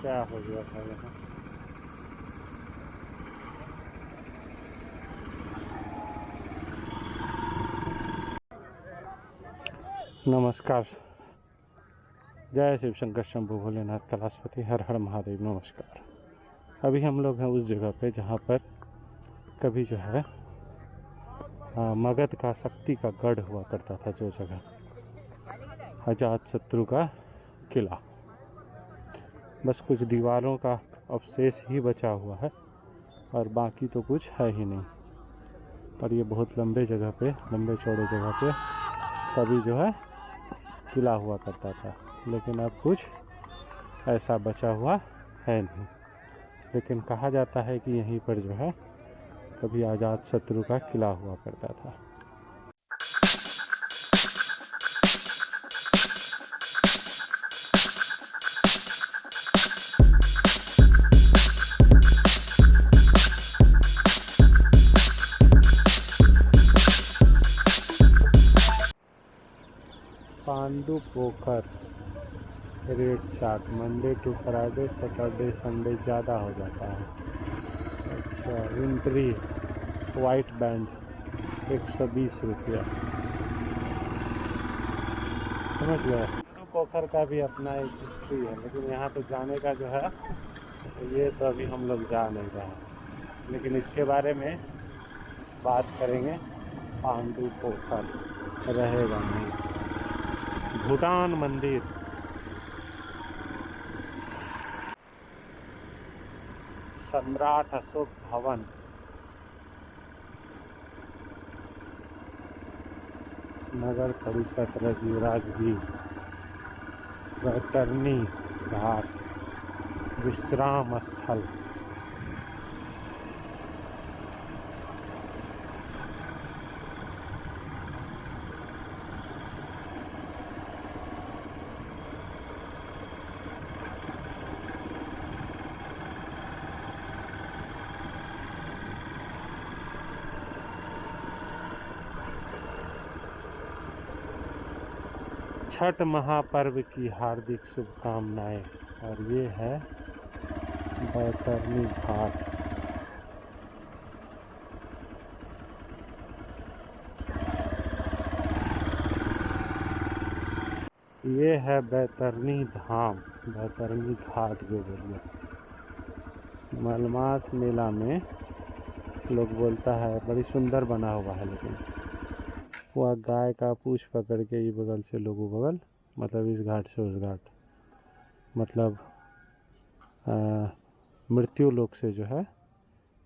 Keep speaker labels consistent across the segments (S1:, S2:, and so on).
S1: क्या हो गया था यहाँ। नमस्कार, जय शिव शंकर शंभु भोलेनाथ कैलाशपति, हर हर महादेव। नमस्कार। अभी हम लोग हैं उस जगह पे जहाँ पर कभी जो है मगध का शक्ति का गढ़ हुआ करता था। जो जगह अजातशत्रु का किला, बस कुछ दीवारों का अवशेष ही बचा हुआ है और बाकी तो कुछ है ही नहीं। और ये बहुत लंबे जगह पे, लंबे चौड़े जगह पे कभी जो है किला हुआ करता था, लेकिन अब कुछ ऐसा बचा हुआ है नहीं। लेकिन कहा जाता है कि यहीं पर जो है कभी अजातशत्रु का किला हुआ करता था। Pandu Pokhar rate chart Monday to Friday, Saturday Sunday ज़्यादा हो जाता है। अच्छा, एंट्री वाइट बैंड 120 रुपया। समझ गए। पांडु पोखर का भी अपना एक हिस्ट्री है, लेकिन यहाँ तो जाने का जो है ये तो अभी हम लोग जा नहीं रहे हैं, लेकिन इसके बारे में बात करेंगे। पांडु पोखर रहेगा नहीं। भूटान मंदिर, सम्राट अशोक भवन, नगर परिषद राजगीर, वैतरणी घाट, विश्राम स्थल। छठ महापर्व की हार्दिक शुभकामनाएं। और ये है बैतरणी घाट। ये है बैतरणी धाम, बैतरणी घाट जो बोलिए। मलमास मेला में लोग बोलता है बड़ी सुंदर बना हुआ है, लेकिन वह गाय का पूंछ पकड़ के ये बगल से लोग वो बगल, मतलब इस घाट से उस घाट, मतलब मृत्यु लोक से जो है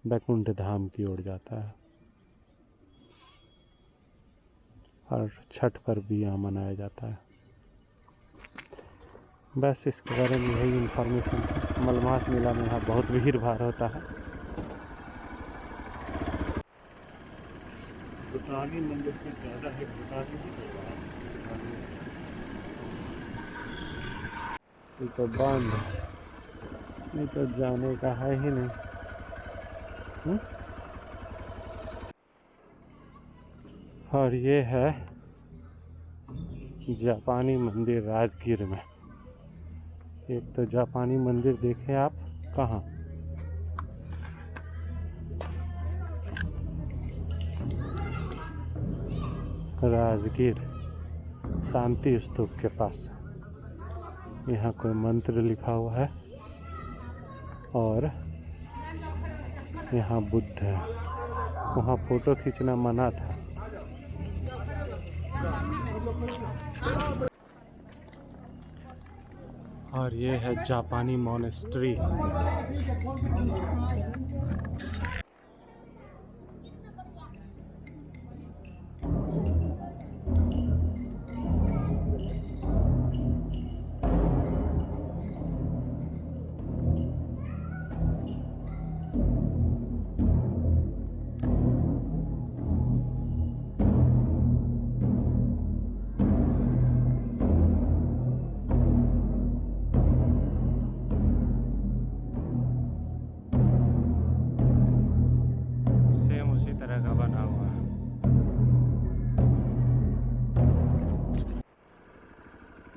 S1: बैकुंठ धाम की ओर जाता है। और छठ पर्व भी यहाँ मनाया जाता है। बस इसके बारे में यही इन्फॉर्मेशन है। मलमास मेला में यहाँ बहुत भीड़ भाड़ होता है। भूटानी मंदिर से ज़्यादा है, भूटानी ये तो बंद है, नहीं तो जाने का है ही नहीं। और ये है जापानी मंदिर राजगीर में। एक तो जापानी मंदिर देखें आप, कहाँ राजगीर शांति स्तूप के पास। यहाँ कोई मंत्र लिखा हुआ है और यहाँ बुद्ध है। वहाँ फोटो खींचना मना था। और ये है जापानी मॉनेस्ट्री।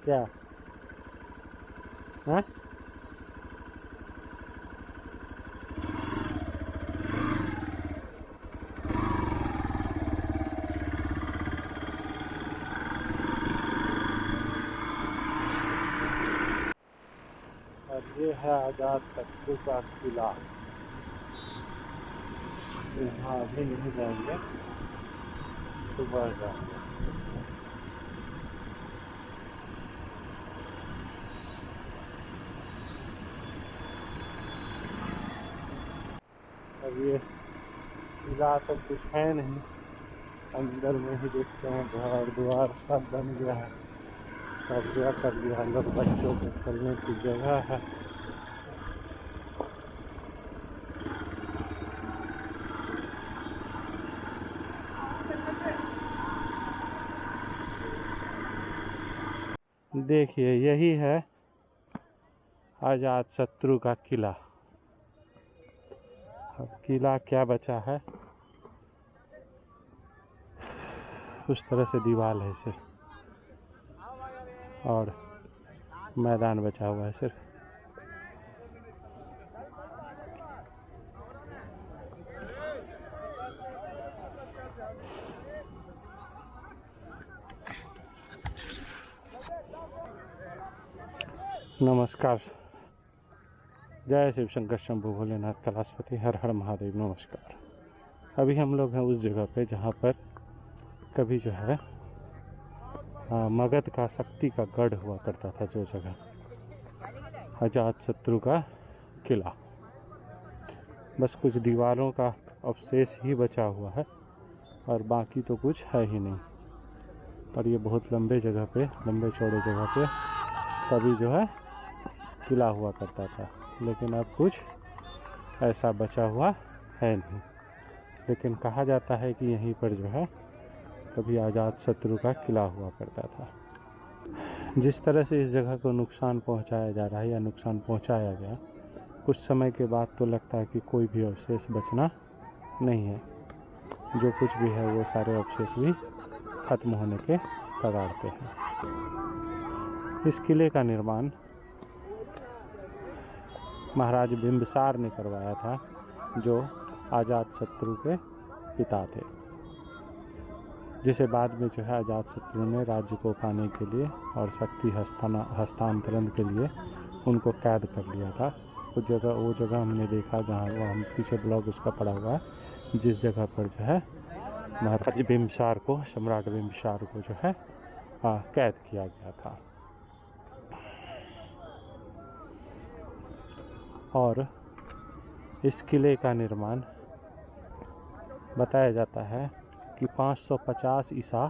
S1: क्या हाँ? और ये है आज़ाद शत्रु का किला। यहाँ अभी नहीं जाएंगे, सुबह जाएंगे। अब ये किला तो कुछ है नहीं, अंदर में ही देखते हैं घर द्वार सब बन गया है, कब्जा कर लिया लोग, बच्चों के चलने की जगह है। देखिए यही है आज़ाद शत्रु का किला। अब किला क्या बचा है, उस तरह से दीवार है इसे, और मैदान बचा हुआ है सिर्फ। नमस्कार, जय शिव शंकर शंभु भोलेनाथ कैलाशपति, हर हर महादेव। नमस्कार। अभी हम लोग हैं उस जगह पे जहाँ पर कभी जो है मगध का शक्ति का गढ़ हुआ करता था, जो जगह आज़ाद शत्रु का किला। बस कुछ दीवारों का अवशेष ही बचा हुआ है और बाकी तो कुछ है ही नहीं। और ये बहुत लंबे जगह पे, लंबे चौड़े जगह पे कभी जो है किला हुआ करता था, लेकिन अब कुछ ऐसा बचा हुआ है नहीं। लेकिन कहा जाता है कि यहीं पर जो है कभी आज़ाद शत्रु का किला हुआ करता था। जिस तरह से इस जगह को नुकसान पहुंचाया जा रहा है या नुकसान पहुंचाया गया, कुछ समय के बाद तो लगता है कि कोई भी अवशेष बचना नहीं है। जो कुछ भी है वो सारे अवशेष भी खत्म होने के कगार पे हैं। इस किले का निर्माण महाराज बिंबिसार ने करवाया था, जो आज़ाद शत्रु के पिता थे, जिसे बाद में जो है आज़ाद शत्रु ने राज्य को पाने के लिए और शक्ति हस्तांतरण के लिए उनको कैद कर लिया था। वो जगह हमने देखा जहाँ वो हम पीछे ब्लॉग उसका पड़ा हुआ है, जिस जगह पर जो है महाराज बिंबिसार को, सम्राट बिंबिसार को जो है कैद किया गया था। और इस किले का निर्माण बताया जाता है कि 550 ईसा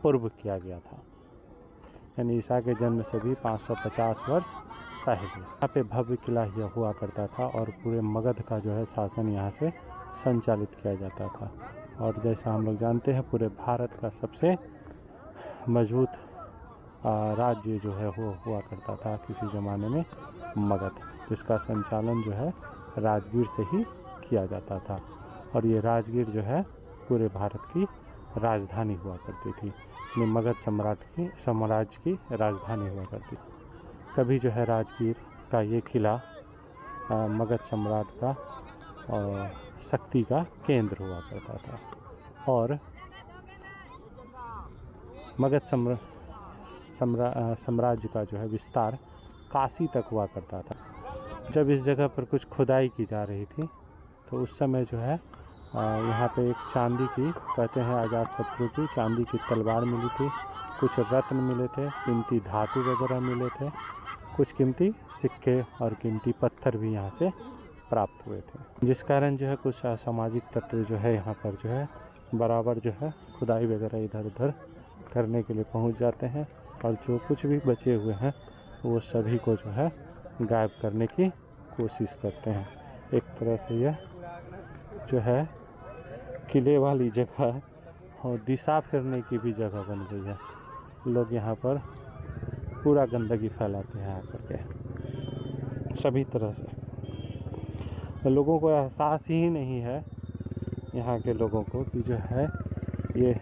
S1: पूर्व किया गया था, यानी ईसा के जन्म से भी 550 वर्ष पहले यहाँ पे भव्य किला हुआ करता था और पूरे मगध का जो है शासन यहाँ से संचालित किया जाता था। और जैसा हम लोग जानते हैं, पूरे भारत का सबसे मजबूत राज्य जो है वो हुआ करता था किसी ज़माने में मगध, जिसका संचालन जो है राजगीर से ही किया जाता था। और ये राजगीर जो है पूरे भारत की राजधानी हुआ करती थी, मगध साम्राज्य की राजधानी हुआ करती थी। कभी जो है राजगीर का ये किला मगध सम्राट का शक्ति का केंद्र हुआ करता था। और मगध साम्राज्य का जो है विस्तार काशी तक हुआ करता था। जब इस जगह पर कुछ खुदाई की जा रही थी तो उस समय जो है यहाँ पे एक चांदी की, कहते हैं आज़ाद शत्रु की चांदी की तलवार मिली थी, कुछ रत्न मिले थे, कीमती धातु वगैरह मिले थे, कुछ कीमती सिक्के और कीमती पत्थर भी यहाँ से प्राप्त हुए थे। जिस कारण जो है कुछ असामाजिक तत्व जो है यहाँ पर जो है बराबर जो है खुदाई वगैरह इधर उधर करने के लिए पहुँच जाते हैं, और जो कुछ भी बचे हुए हैं वो सभी को जो है गायब करने की कोशिश करते हैं। एक तरह से यह जो है किले वाली जगह और दिशा फिरने की भी जगह बन गई है। लोग यहाँ पर पूरा गंदगी फैलाते हैं आकर के सभी तरह से। लोगों को एहसास ही नहीं है यहाँ के लोगों को कि जो है ये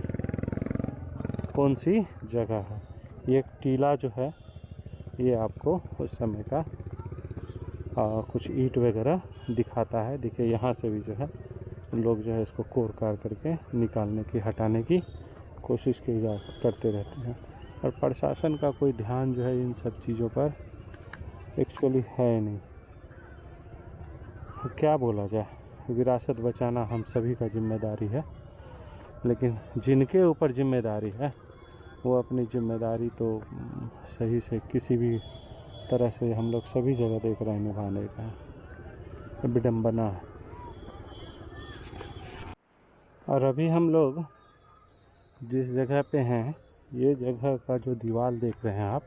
S1: कौन सी जगह है। ये टीला जो है ये आपको उस समय का कुछ ईंट वगैरह दिखाता है। देखिए यहाँ से भी जो है लोग जो है इसको कोर कार करके निकालने की, हटाने की कोशिश करते रहते हैं। और प्रशासन का कोई ध्यान जो है इन सब चीज़ों पर एक्चुअली है नहीं। क्या बोला जाए, विरासत बचाना हम सभी का जिम्मेदारी है, लेकिन जिनके ऊपर जिम्मेदारी है वो अपनी जिम्मेदारी तो सही से किसी भी तरह से हम लोग सभी जगह देख रहे हैं निभाने का, विडम्बना है। और अभी हम लोग जिस जगह पे हैं, ये जगह का जो दीवार देख रहे हैं आप,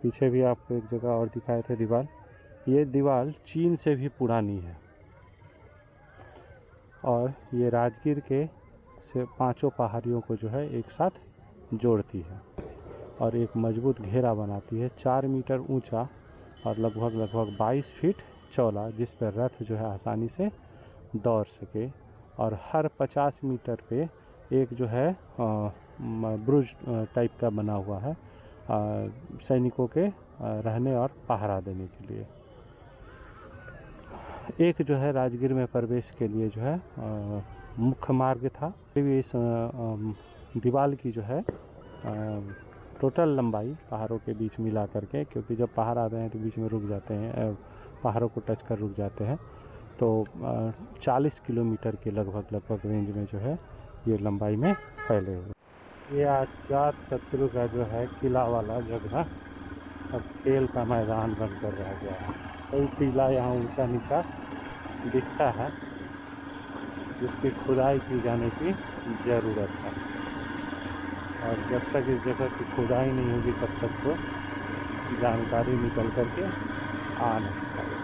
S1: पीछे भी आपको एक जगह और दिखाए थे दीवार, ये दीवार चीन से भी पुरानी है और ये राजगीर के से 5 पहाड़ियों को जो है एक साथ जोड़ती है और एक मजबूत घेरा बनाती है, 4 मीटर ऊंचा और लगभग 22 फीट चौड़ा, जिस पर रथ जो है आसानी से दौड़ सके। और हर 50 मीटर पे एक जो है ब्रुज टाइप का बना हुआ है सैनिकों के रहने और पहरा देने के लिए। एक जो है राजगीर में प्रवेश के लिए जो है मुख्य मार्ग था। इस दीवार की जो है टोटल लंबाई पहाड़ों के बीच मिला करके, क्योंकि जब पहाड़ आते हैं तो बीच में रुक जाते हैं, पहाड़ों को टच कर रुक जाते हैं, तो 40 किलोमीटर के लगभग रेंज में जो है ये लंबाई में फैले हुए। ये अजात शत्रु का जो है किला वाला जगह अब खेल का मैदान बनकर रह गया है। कई टीला यहाँ ऊंचा नीचा दिखता है जिसकी खुदाई की जाने की ज़रूरत है, और जब तक इस जगह की खुदाई नहीं होगी तब तक तो जानकारी निकल करके आ नहीं पाएगी।